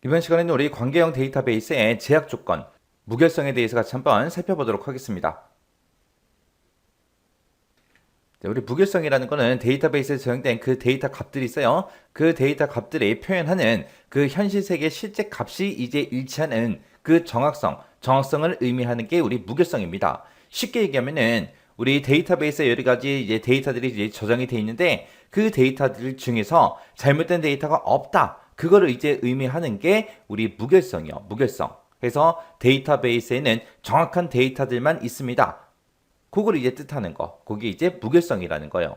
이번 시간에는 우리 관계형 데이터베이스의 제약 조건, 무결성에 대해서 같이 한번 살펴보도록 하겠습니다. 우리 무결성이라는 거는 데이터베이스에 저장된 그 데이터 값들이 있어요. 그 데이터 값들이 표현하는 그 현실 세계 실제 값이 이제 일치하는 그 정확성을 의미하는 게 우리 무결성입니다. 쉽게 얘기하면은 우리 데이터베이스에 여러 가지 이제 데이터들이 이제 저장이 돼 있는데 그 데이터들 중에서 잘못된 데이터가 없다. 그거를 이제 의미하는 게 우리 무결성이요. 무결성. 그래서 데이터베이스에는 정확한 데이터들만 있습니다. 그걸 이제 뜻하는 거. 그게 이제 무결성이라는 거예요.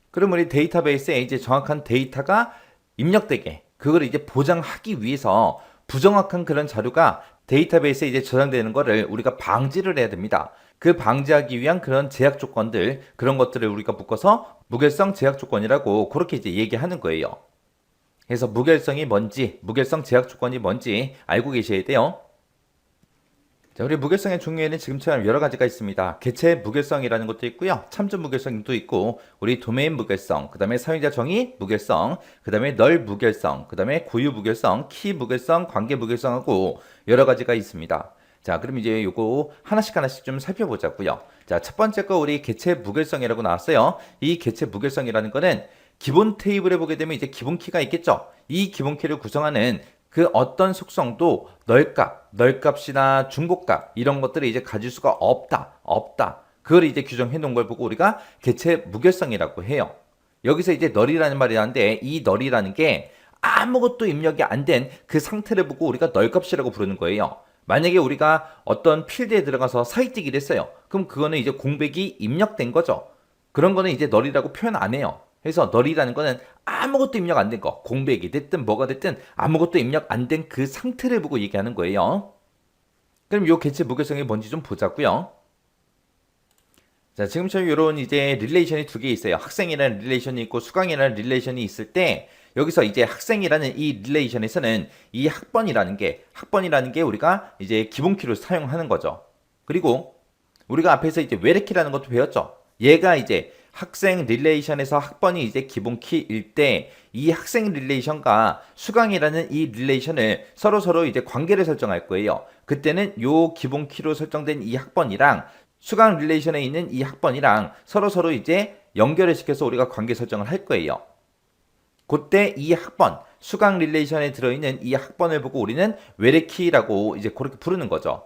그럼 우리 데이터베이스에 이제 정확한 데이터가 입력되게 그걸 이제 보장하기 위해서 부정확한 그런 자료가 데이터베이스에 이제 저장되는 거를 우리가 방지를 해야 됩니다. 그 방지하기 위한 그런 제약 조건들, 그런 것들을 우리가 묶어서 무결성 제약 조건이라고 그렇게 이제 얘기하는 거예요. 그래서 무결성이 뭔지, 무결성 제약 조건이 뭔지 알고 계셔야 돼요. 자, 우리 무결성의 종류에는 지금처럼 여러 가지가 있습니다. 개체 무결성이라는 것도 있고요. 참조 무결성도 있고, 우리 도메인 무결성, 그 다음에 사용자 정의 무결성, 그 다음에 널 무결성, 그 다음에 고유 무결성, 키 무결성, 관계 무결성하고 여러 가지가 있습니다. 자, 그럼 이제 요거 하나씩 좀 살펴보자고요. 자, 첫 번째 거 우리 개체 무결성이라고 나왔어요. 이 개체 무결성이라는 거는 기본 테이블에 보게 되면 이제 기본 키가 있겠죠. 이 기본 키를 구성하는 그 어떤 속성도 널값이나 중복값 이런 것들을 이제 가질 수가 없다. 그걸 이제 규정해 놓은 걸 보고 우리가 개체 무결성이라고 해요. 여기서 이제 널이라는 말이 나는데 이 널이라는 게 아무것도 입력이 안 된 그 상태를 보고 우리가 널값이라고 부르는 거예요. 만약에 우리가 어떤 필드에 들어가서 사이뜨기를 했어요. 그럼 그거는 이제 공백이 입력된 거죠. 그런 거는 이제 널이라고 표현 안 해요. 그래서 널이라는 거는 아무것도 입력 안 된 거, 공백이 됐든 뭐가 됐든 아무것도 입력 안 된 그 상태를 보고 얘기하는 거예요. 그럼 요 개체 무결성이 뭔지 좀 보자고요. 자, 지금처럼 이런 이제 릴레이션이 두 개 있어요. 학생이라는 릴레이션이 있고 수강이라는 릴레이션이 있을 때 여기서 이제 학생이라는 이 릴레이션에서는 이 학번이라는 게 우리가 이제 기본키로 사용하는 거죠. 그리고 우리가 앞에서 이제 외래키라는 것도 배웠죠. 얘가 이제 학생 릴레이션에서 학번이 이제 기본 키일 때 이 학생 릴레이션과 수강이라는 이 릴레이션을 서로 이제 관계를 설정할 거예요. 그때는 요 기본 키로 설정된 이 학번이랑 수강 릴레이션에 있는 이 학번이랑 서로 이제 연결을 시켜서 우리가 관계 설정을 할 거예요. 그때 이 학번, 수강 릴레이션에 들어있는 이 학번을 보고 우리는 외래키라고 이제 그렇게 부르는 거죠.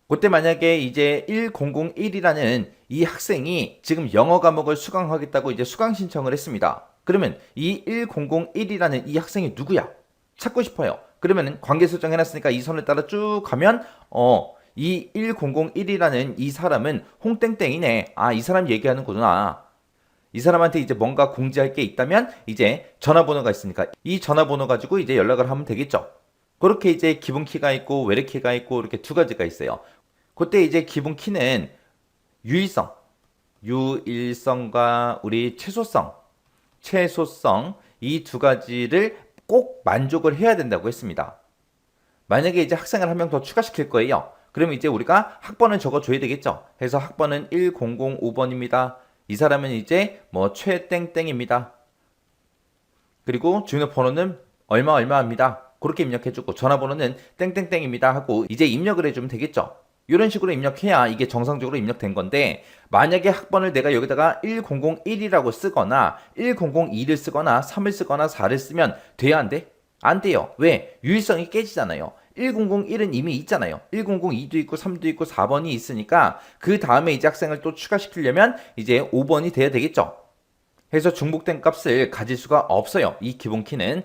그때 만약에 이제 1001이라는 이 학생이 지금 영어 과목을 수강하겠다고 이제 수강 신청을 했습니다. 그러면 이 1001이라는 이 학생이 누구야? 찾고 싶어요. 그러면 관계 설정해놨으니까 이 선을 따라 쭉 가면 이 1001이라는 이 사람은 홍땡땡이네. 아, 이 사람 얘기하는구나. 이 사람한테 이제 뭔가 공지할 게 있다면 이제 전화번호가 있으니까 이 전화번호 가지고 이제 연락을 하면 되겠죠. 그렇게 이제 기본 키가 있고 외래 키가 있고 이렇게 두 가지가 있어요. 그때 이제 기본 키는 유일성과 우리 최소성 이 두 가지를 꼭 만족을 해야 된다고 했습니다. 만약에 이제 학생을 한 명 더 추가시킬 거예요. 그러면 이제 우리가 학번을 적어줘야 되겠죠. 그래서 학번은 1005번입니다. 이 사람은 이제 뭐 최땡땡입니다. 그리고 주민번호는 얼마입니다. 그렇게 입력해주고 전화번호는 땡땡땡입니다 하고 이제 입력을 해주면 되겠죠. 이런 식으로 입력해야 이게 정상적으로 입력된 건데 만약에 학번을 내가 여기다가 1001이라고 쓰거나 1002를 쓰거나 3을 쓰거나 4를 쓰면 돼야 안 돼? 안 돼요. 왜? 유일성이 깨지잖아요. 1001은 이미 있잖아요. 1002도 있고 3도 있고 4번이 있으니까 그 다음에 이제 학생을 또 추가시키려면 이제 5번이 돼야 되겠죠. 그래서 중복된 값을 가질 수가 없어요. 이 기본키는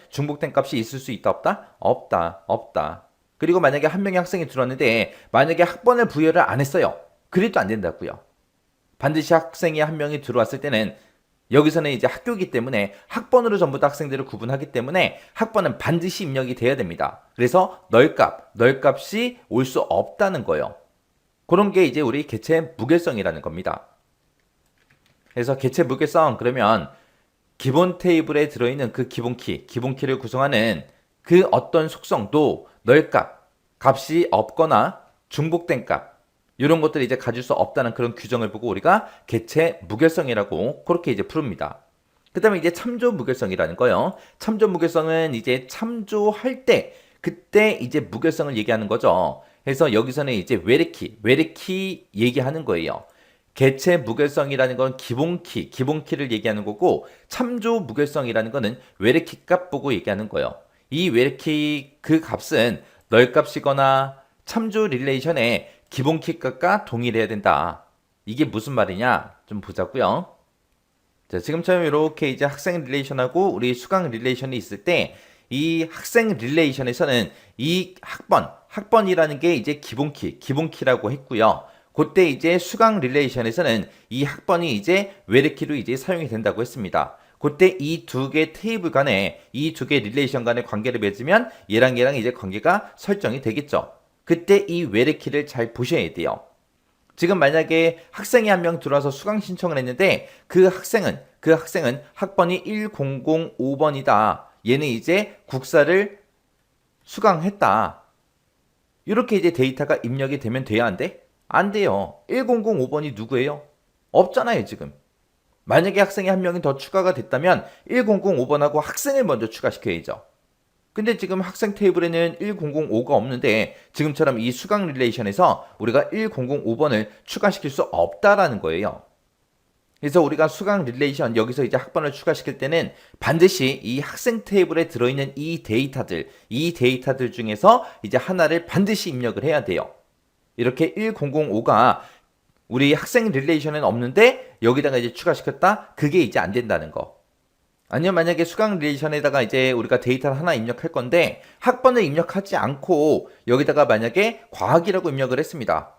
중복된 값이 있을 수 있다 없다? 없다. 그리고 만약에 한 명의 학생이 들어왔는데 만약에 학번을 부여를 안 했어요. 그래도 안 된다고요. 반드시 학생이 한 명이 들어왔을 때는 여기서는 이제 학교이기 때문에 학번으로 전부 다 학생들을 구분하기 때문에 학번은 반드시 입력이 돼야 됩니다. 그래서 널값이 올 수 없다는 거예요. 그런 게 이제 우리 개체 무결성이라는 겁니다. 그래서 개체 무결성 그러면 기본 테이블에 들어있는 그 기본키를 구성하는 그 어떤 속성도 값이 없거나 중복된 값 이런 것들을 이제 가질 수 없다는 그런 규정을 보고 우리가 개체 무결성이라고 그렇게 이제 부릅니다. 그 다음에 이제 참조 무결성이라는 거요. 참조 무결성은 이제 참조할 때, 그때 이제 무결성을 얘기하는 거죠. 그래서 여기서는 이제 외래키 얘기하는 거예요. 개체 무결성이라는 건 기본키를 얘기하는 거고, 참조 무결성이라는 거는 외래키 값 보고 얘기하는 거예요. 이 외래키 그 값은 널 값이거나 참조 릴레이션의 기본키 값과 동일해야 된다. 이게 무슨 말이냐? 좀 보자고요. 자, 지금처럼 이렇게 이제 학생 릴레이션하고 우리 수강 릴레이션이 있을 때, 이 학생 릴레이션에서는 이 학번이라는 게 이제 기본키라고 했고요. 그때 이제 수강 릴레이션에서는 이 학번이 이제 외래키로 이제 사용이 된다고 했습니다. 그때 이 두 개 테이블 간에, 이 두 개 릴레이션 간의 관계를 맺으면 얘랑 이제 관계가 설정이 되겠죠. 그때 이 외래키를 잘 보셔야 돼요. 지금 만약에 학생이 한 명 들어와서 수강 신청을 했는데 그 학생은 학번이 1005번이다. 얘는 이제 국사를 수강했다. 이렇게 이제 데이터가 입력이 되면 돼야 안 돼? 안 돼요. 1005번이 누구예요? 없잖아요, 지금. 만약에 학생이 한 명이 더 추가가 됐다면 1005번하고 학생을 먼저 추가시켜야죠. 근데 지금 학생 테이블에는 1005가 없는데 지금처럼 이 수강 릴레이션에서 우리가 1005번을 추가시킬 수 없다라는 거예요. 그래서 우리가 수강 릴레이션 여기서 이제 학번을 추가시킬 때는 반드시 이 학생 테이블에 들어있는 이 데이터들 중에서 이제 하나를 반드시 입력을 해야 돼요. 이렇게 1005가 우리 학생 릴레이션에는 없는데 여기다가 이제 추가시켰다? 그게 이제 안 된다는 거. 아니면 만약에 수강 릴레이션에다가 이제 우리가 데이터를 하나 입력할 건데 학번을 입력하지 않고 여기다가 만약에 과학이라고 입력을 했습니다.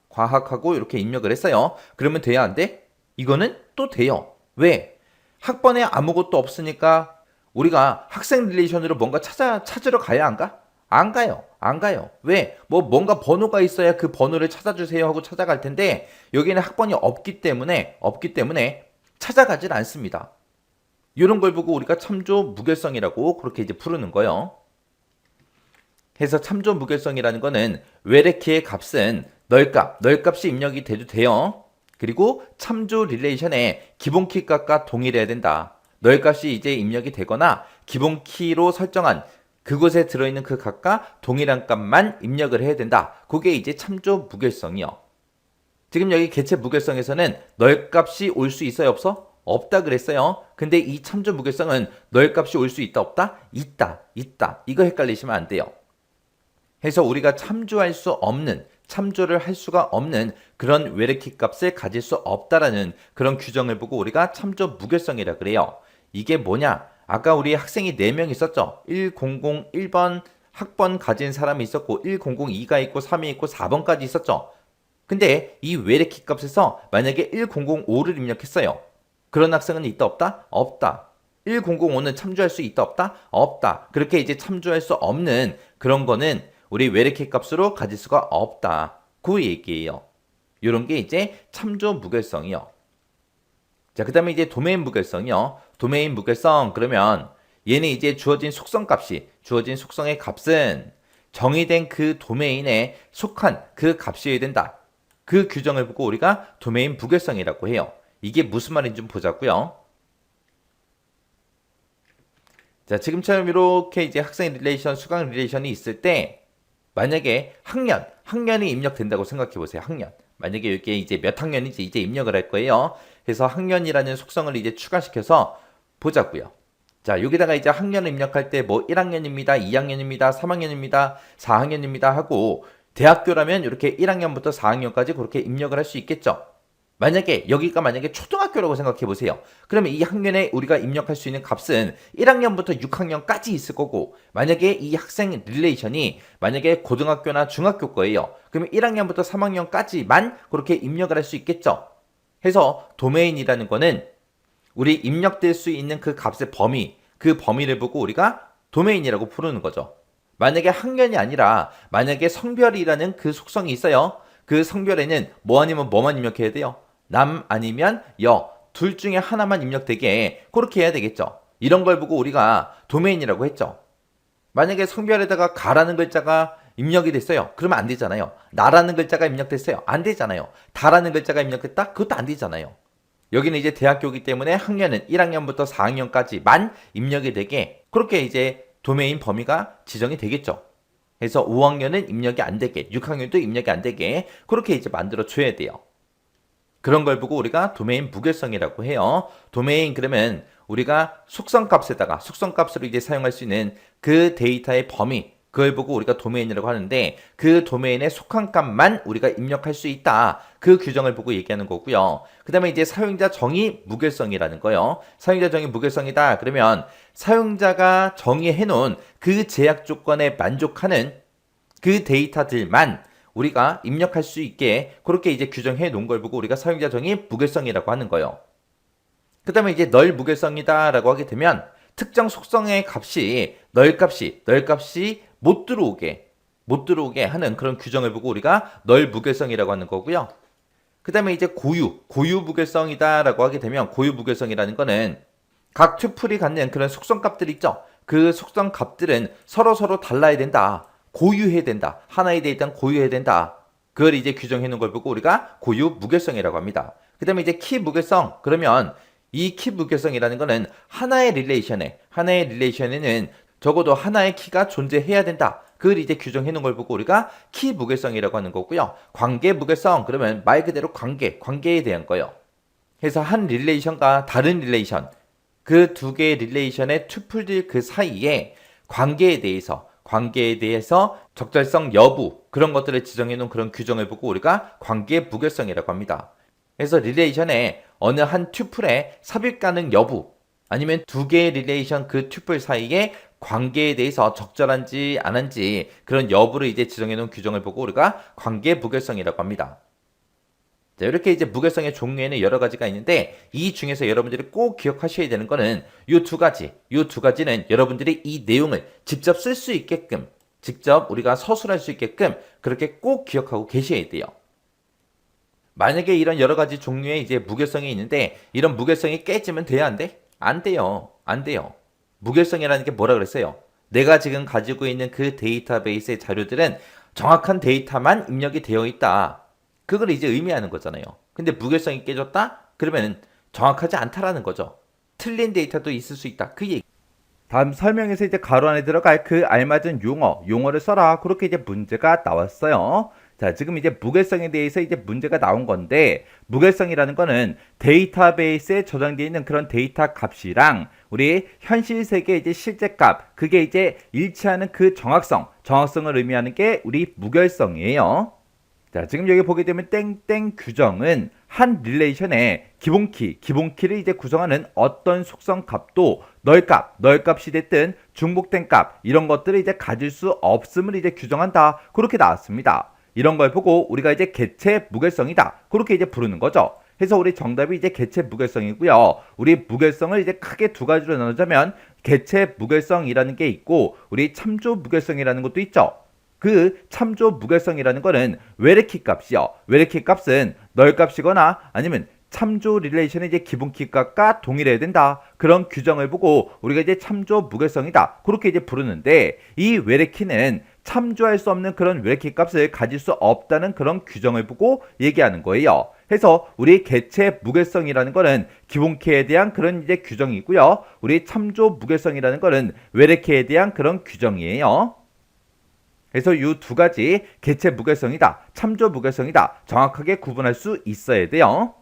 과학하고 이렇게 입력을 했어요. 그러면 돼야 안 돼? 이거는 또 돼요. 왜? 학번에 아무것도 없으니까 우리가 학생 릴레이션으로 뭔가 찾으러 가야 안 가? 안 가요. 왜? 뭔가 번호가 있어야 그 번호를 찾아주세요 하고 찾아갈 텐데 여기는 학번이 없기 때문에 찾아가질 않습니다. 이런 걸 보고 우리가 참조 무결성이라고 그렇게 이제 부르는 거예요. 그래서 참조 무결성이라는 거는 외래키의 값은 널값이 입력이 돼도 돼요. 그리고 참조 릴레이션의 기본키 값과 동일해야 된다. 널값이 이제 입력이 되거나 기본키로 설정한 그곳에 들어있는 그 값과 동일한 값만 입력을 해야 된다. 그게 이제 참조 무결성이요. 지금 여기 개체 무결성에서는 널값이 올 수 있어요, 없어? 없다 그랬어요. 근데 이 참조 무결성은 널값이 올 수 있다, 없다? 있다. 이거 헷갈리시면 안 돼요. 그래서 우리가 참조를 할 수가 없는 그런 외래키 값을 가질 수 없다라는 그런 규정을 보고 우리가 참조 무결성이라 그래요. 이게 뭐냐? 아까 우리 학생이 4명 있었죠? 1001번 학번 가진 사람이 있었고 1002가 있고 3이 있고 4번까지 있었죠? 근데 이 외래키 값에서 만약에 1005를 입력했어요. 그런 학생은 있다, 없다? 없다. 1005는 참조할 수 있다, 없다? 없다. 그렇게 이제 참조할 수 없는 그런 거는 우리 외래키 값으로 가질 수가 없다. 그 얘기예요. 이런 게 이제 참조 무결성이요. 자, 그 다음에 이제 도메인 무결성이요. 도메인 무결성, 그러면 얘는 이제 주어진 속성의 값은 정의된 그 도메인에 속한 그 값이어야 된다. 그 규정을 보고 우리가 도메인 무결성이라고 해요. 이게 무슨 말인지 좀 보자고요. 자, 지금처럼 이렇게 이제 학생 릴레이션, 수강 릴레이션이 있을 때 만약에 학년이 입력된다고 생각해 보세요. 학년. 만약에 이게 이제 몇 학년인지 이제 입력을 할 거예요. 그래서 학년이라는 속성을 이제 추가시켜서 보자고요. 자, 여기다가 이제 학년을 입력할 때 1학년입니다, 2학년입니다, 3학년입니다, 4학년입니다 하고 대학교라면 이렇게 1학년부터 4학년까지 그렇게 입력을 할 수 있겠죠. 여기가 초등학교라고 생각해 보세요. 그러면 이 학년에 우리가 입력할 수 있는 값은 1학년부터 6학년까지 있을 거고, 만약에 이 학생 릴레이션이 만약에 고등학교나 중학교 거예요. 그러면 1학년부터 3학년까지만 그렇게 입력을 할 수 있겠죠. 해서 도메인이라는 거는 우리 입력될 수 있는 그 값의 그 범위를 보고 우리가 도메인이라고 부르는 거죠. 만약에 학년이 아니라 만약에 성별이라는 그 속성이 있어요. 그 성별에는 뭐 아니면 뭐만 입력해야 돼요? 남 아니면 여, 둘 중에 하나만 입력되게 그렇게 해야 되겠죠. 이런 걸 보고 우리가 도메인이라고 했죠. 만약에 성별에다가 가라는 글자가 입력이 됐어요. 그러면 안 되잖아요. 나라는 글자가 입력됐어요. 안 되잖아요. 다라는 글자가 입력됐다? 그것도 안 되잖아요. 여기는 이제 대학교이기 때문에 학년은 1학년부터 4학년까지만 입력이 되게 그렇게 이제 도메인 범위가 지정이 되겠죠. 그래서 5학년은 입력이 안 되게, 6학년도 입력이 안 되게 그렇게 이제 만들어 줘야 돼요. 그런 걸 보고 우리가 도메인 무결성이라고 해요. 도메인 그러면 우리가 속성값에다가 속성값으로 이제 사용할 수 있는 그 데이터의 범위, 그걸 보고 우리가 도메인이라고 하는데 그 도메인에 속한 값만 우리가 입력할 수 있다. 그 규정을 보고 얘기하는 거고요. 그 다음에 이제 사용자 정의 무결성이라는 거요. 사용자 정의 무결성이다. 그러면 사용자가 정의해 놓은 그 제약 조건에 만족하는 그 데이터들만 우리가 입력할 수 있게 그렇게 이제 규정해 놓은 걸 보고 우리가 사용자 정의 무결성이라고 하는 거예요. 그 다음에 이제 널 무결성이다 라고 하게 되면 특정 속성의 값이 널 값이 못 들어오게 하는 그런 규정을 보고 우리가 널 무결성이라고 하는 거고요. 그 다음에 이제 고유 무결성이다 라고 하게 되면 고유 무결성이라는 거는 각 튜플이 갖는 그런 속성 값들 있죠. 그 속성 값들은 서로 달라야 된다. 고유해야 된다. 하나의 데이터는 고유해야 된다. 그걸 이제 규정해 놓은 걸 보고 우리가 고유 무결성이라고 합니다. 그 다음에 이제 키 무결성. 그러면 이 키 무결성이라는 거는 하나의 릴레이션에는 적어도 하나의 키가 존재해야 된다. 그걸 이제 규정해 놓은 걸 보고 우리가 키 무결성이라고 하는 거고요. 관계 무결성. 그러면 말 그대로 관계에 대한 거예요. 그래서 한 릴레이션과 다른 릴레이션, 그 두 개의 릴레이션의 튜플들 그 사이에 관계에 대해서 적절성 여부 그런 것들을 지정해 놓은 그런 규정을 보고 우리가 관계 무결성이라고 합니다. 그래서 릴레이션에 어느 한 튜플의 삽입 가능 여부 아니면 두 개의 릴레이션 그 튜플 사이의 관계에 대해서 적절한지 안 한지 그런 여부를 이제 지정해 놓은 규정을 보고 우리가 관계 무결성이라고 합니다. 자, 이렇게 이제 무결성의 종류에는 여러 가지가 있는데 이 중에서 여러분들이 꼭 기억하셔야 되는 거는 이 두 가지는 여러분들이 이 내용을 직접 쓸 수 있게끔 직접 우리가 서술할 수 있게끔 그렇게 꼭 기억하고 계셔야 돼요. 만약에 이런 여러 가지 종류의 이제 무결성이 있는데 이런 무결성이 깨지면 돼야 안 돼? 안 돼요. 무결성이라는 게 뭐라 그랬어요? 내가 지금 가지고 있는 그 데이터베이스의 자료들은 정확한 데이터만 입력이 되어 있다. 그걸 이제 의미하는 거잖아요. 근데 무결성이 깨졌다? 그러면 정확하지 않다라는 거죠. 틀린 데이터도 있을 수 있다. 그 얘기. 다음 설명에서 이제 가로 안에 들어갈 그 알맞은 용어를 써라. 그렇게 이제 문제가 나왔어요. 자, 지금 이제 무결성에 대해서 이제 문제가 나온 건데 무결성이라는 거는 데이터베이스에 저장되어 있는 그런 데이터 값이랑 우리 현실 세계 이제 실제 값 그게 이제 일치하는 그 정확성을 의미하는 게 우리 무결성이에요. 자, 지금 여기 보게 되면 땡땡 규정은 한 릴레이션의 기본키를 이제 구성하는 어떤 속성 값도 널 값이 됐든 중복된 값 이런 것들을 이제 가질 수 없음을 이제 규정한다. 그렇게 나왔습니다. 이런 걸 보고 우리가 이제 개체 무결성이다. 그렇게 이제 부르는 거죠. 그래서 우리 정답이 이제 개체 무결성이고요. 우리 무결성을 이제 크게 두 가지로 나누자면 개체 무결성이라는 게 있고 우리 참조 무결성이라는 것도 있죠. 그 참조 무결성이라는 거는 외래키 값이요. 외래키 값은 널 값이거나 아니면 참조 릴레이션의 이제 기본키 값과 동일해야 된다. 그런 규정을 보고 우리가 이제 참조 무결성이다. 그렇게 이제 부르는데 이 외래키는 참조할 수 없는 그런 외래키 값을 가질 수 없다는 그런 규정을 보고 얘기하는 거예요. 그래서 우리 개체 무결성이라는 거는 기본키에 대한 그런 이제 규정이고요. 우리 참조 무결성이라는 거는 외래키에 대한 그런 규정이에요. 그래서 이 두 가지 개체 무결성이다, 참조 무결성이다 정확하게 구분할 수 있어야 돼요.